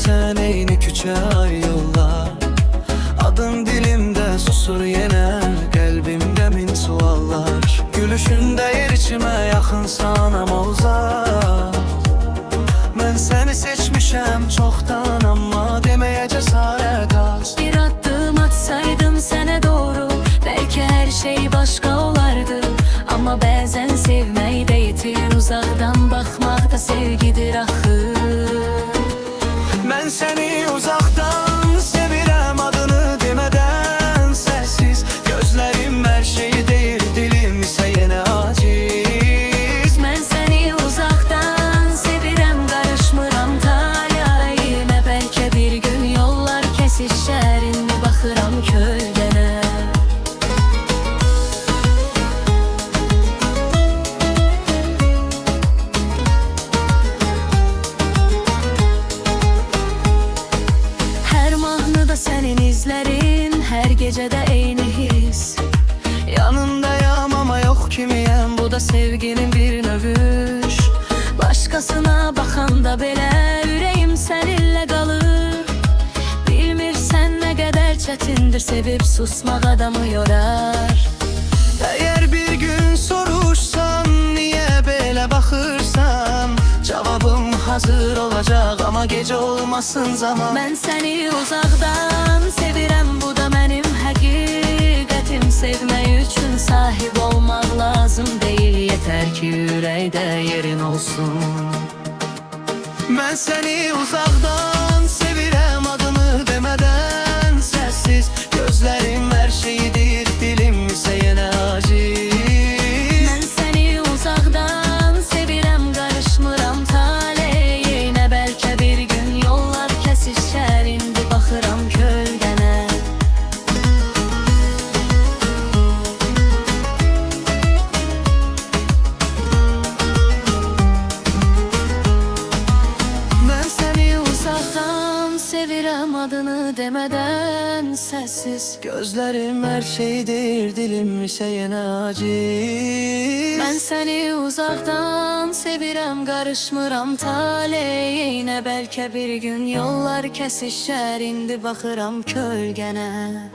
sen eyni küçe ay yollar. Adın dilimde susur yine, kalbimde min suallar. Gülüşünde yer içime yakınsan ama uzak. Ben seni seçmişem çoktan ama demeye cesaret az. Bir adım atsaydım sana doğru, belki her şey başka olardı. Ama bazen sevmeyi de yetir, uzaktan bakmak da sevgidir ahı. Ben seni uzaktan sevirem, adını demeden sessiz. Gözlerim her şeyi değil, dilim ise yine aciz. Ben seni uzaktan sevirem, karışmıram talihime. Belki bir gün yollar kesişer, indi bakıram kölgene. Senin izlerin, her gecede eyni his. Yanındayım ama yok kimiyem, bu da sevginin bir növüş. Başkasına bakanda belə ürəyim səninlə qalır. Bilmirsən nə qədər çətindir, sevib susmaq adamı yorar. Eğer bir gün soruşsan, niye böyle bakırsan, cevabım hazır olacak ama gece olmasın zaman. Ben seni uzaktan sevirəm, bu da mənim həqiqətim. Sevmək üçün sahib olmaq lazım deyil, yeter ki ürəkdə yerin olsun. Ben seni uzaktan sevirem, adını demeden sessiz. Gözlerim her şeyidir, dilim ise yine aciz. Ben seni uzaktan sevirəm, karışmıram talihine. Belki bir gün yollar kesişer, indi bakıram kölgene. Ben seni Uzaktan sevirəm, adını demeden sessiz. gözlerim her şeyidir, dilim ise yine aciz. Ben seni uzaktan sevirəm, karışmıram talihine. Belki bir gün yollar kesişer, indi bakıram kölgene.